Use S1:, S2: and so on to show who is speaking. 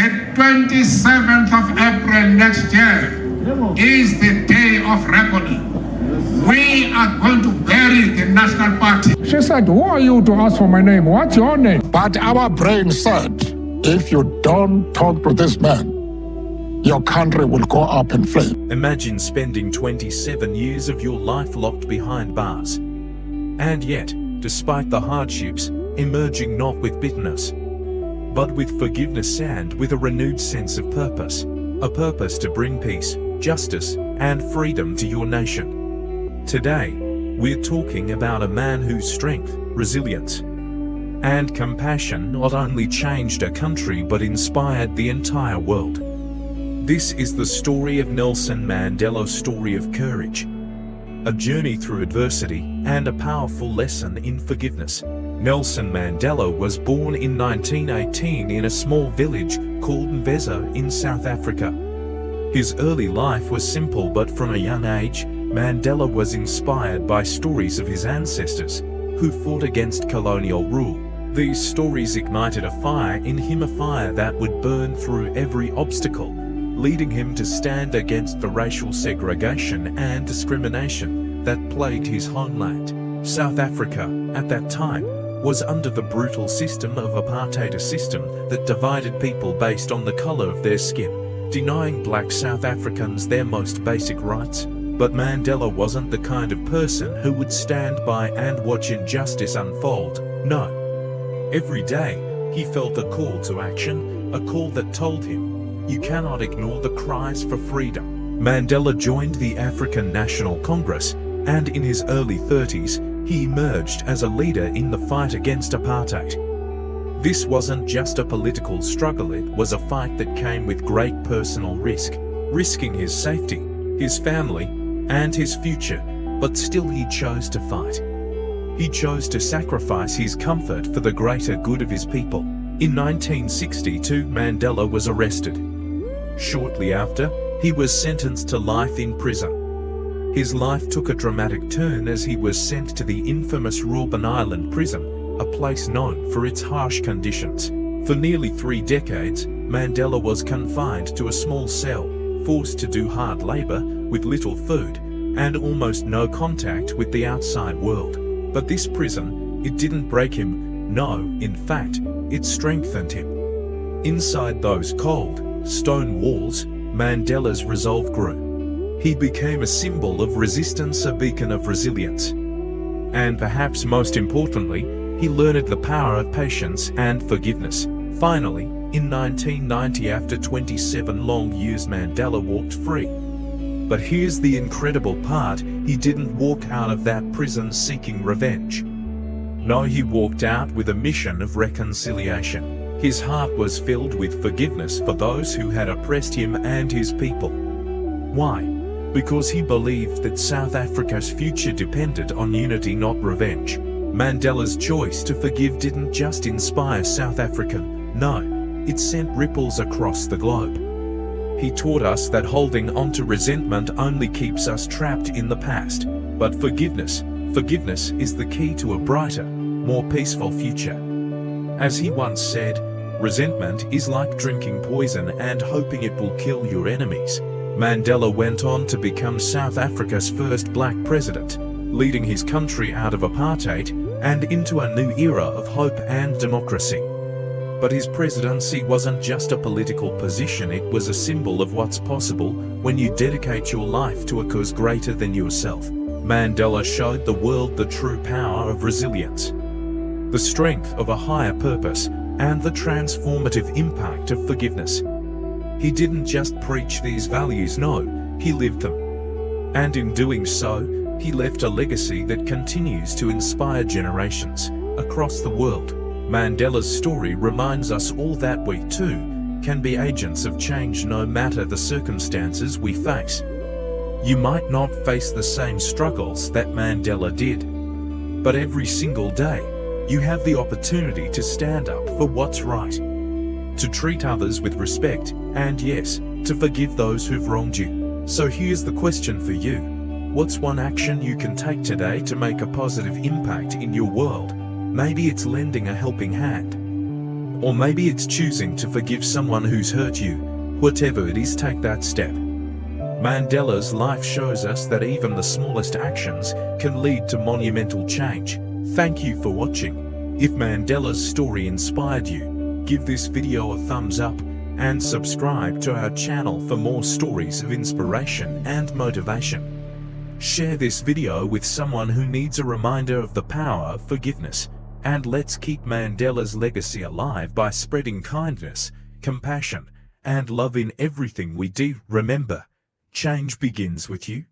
S1: The 27th of April next year is the day of reckoning. We are going to bury the National Party.
S2: She said, who are you to ask for my name? What's your name?
S3: But our brain said, if you don't talk to this man, your country will go up in flames.
S4: Imagine spending 27 years of your life locked behind bars. And yet, despite the hardships, emerging not with bitterness, but with forgiveness and with a renewed sense of purpose. A purpose to bring peace, justice, and freedom to your nation. Today, we're talking about a man whose strength, resilience, and compassion not only changed a country but inspired the entire world. This is the story of Nelson Mandela's story of courage, a journey through adversity, and a powerful lesson in forgiveness. Nelson Mandela was born in 1918 in a small village called Mvezo in South Africa. His early life was simple, but from a young age, Mandela was inspired by stories of his ancestors who fought against colonial rule. These stories ignited a fire in him, a fire that would burn through every obstacle, leading him to stand against the racial segregation and discrimination that plagued his homeland. South Africa, at that time, was under the brutal system of apartheid, a system that divided people based on the color of their skin, denying black South Africans their most basic rights. But Mandela wasn't the kind of person who would stand by and watch injustice unfold. No. Every day, he felt a call to action, a call that told him, you cannot ignore the cries for freedom. Mandela joined the African National Congress, and in his early 30s, he emerged as a leader in the fight against apartheid. This wasn't just a political struggle, it was a fight that came with great personal risk, risking his safety, his family, and his future, but still he chose to fight. He chose to sacrifice his comfort for the greater good of his people. In 1962, Mandela was arrested. Shortly after, he was sentenced to life in prison. His life took a dramatic turn as he was sent to the infamous Robben Island prison, a place known for its harsh conditions. For nearly 3 decades, Mandela was confined to a small cell, forced to do hard labor, with little food, and almost no contact with the outside world. But this prison, it didn't break him. No, in fact, it strengthened him. Inside those cold, stone walls, Mandela's resolve grew. He became a symbol of resistance, a beacon of resilience. And perhaps most importantly, he learned the power of patience and forgiveness. Finally, in 1990, after 27 long years, Mandela walked free. But here's the incredible part, he didn't walk out of that prison seeking revenge. No, he walked out with a mission of reconciliation. His heart was filled with forgiveness for those who had oppressed him and his people. Why? Because he believed that South Africa's future depended on unity, not revenge. Mandela's choice to forgive didn't just inspire South Africa, no, it sent ripples across the globe. He taught us that holding on to resentment only keeps us trapped in the past. But forgiveness is the key to a brighter, more peaceful future. As he once said, resentment is like drinking poison and hoping it will kill your enemies. Mandela went on to become South Africa's first black president, leading his country out of apartheid and into a new era of hope and democracy. But his presidency wasn't just a political position, it was a symbol of what's possible when you dedicate your life to a cause greater than yourself. Mandela showed the world the true power of resilience, the strength of a higher purpose, and the transformative impact of forgiveness. He didn't just preach these values, no, he lived them. And in doing so, he left a legacy that continues to inspire generations across the world. Mandela's story reminds us all that we too can be agents of change no matter the circumstances we face. You might not face the same struggles that Mandela did, but every single day you have the opportunity to stand up for what's right, to treat others with respect, and yes, to forgive those who've wronged you. So here's the question for you. What's one action you can take today to make a positive impact in your world? Maybe it's lending a helping hand, Or maybe it's choosing to forgive someone who's hurt you. Whatever it is, take that step. Mandela's life shows us that even the smallest actions can lead to monumental change. Thank you for watching. If Mandela's story inspired you, give this video a thumbs up and subscribe to our channel for more stories of inspiration and motivation. Share this video with someone who needs a reminder of the power of forgiveness. And let's keep Mandela's legacy alive by spreading kindness, compassion, and love in everything we do. Remember, change begins with you.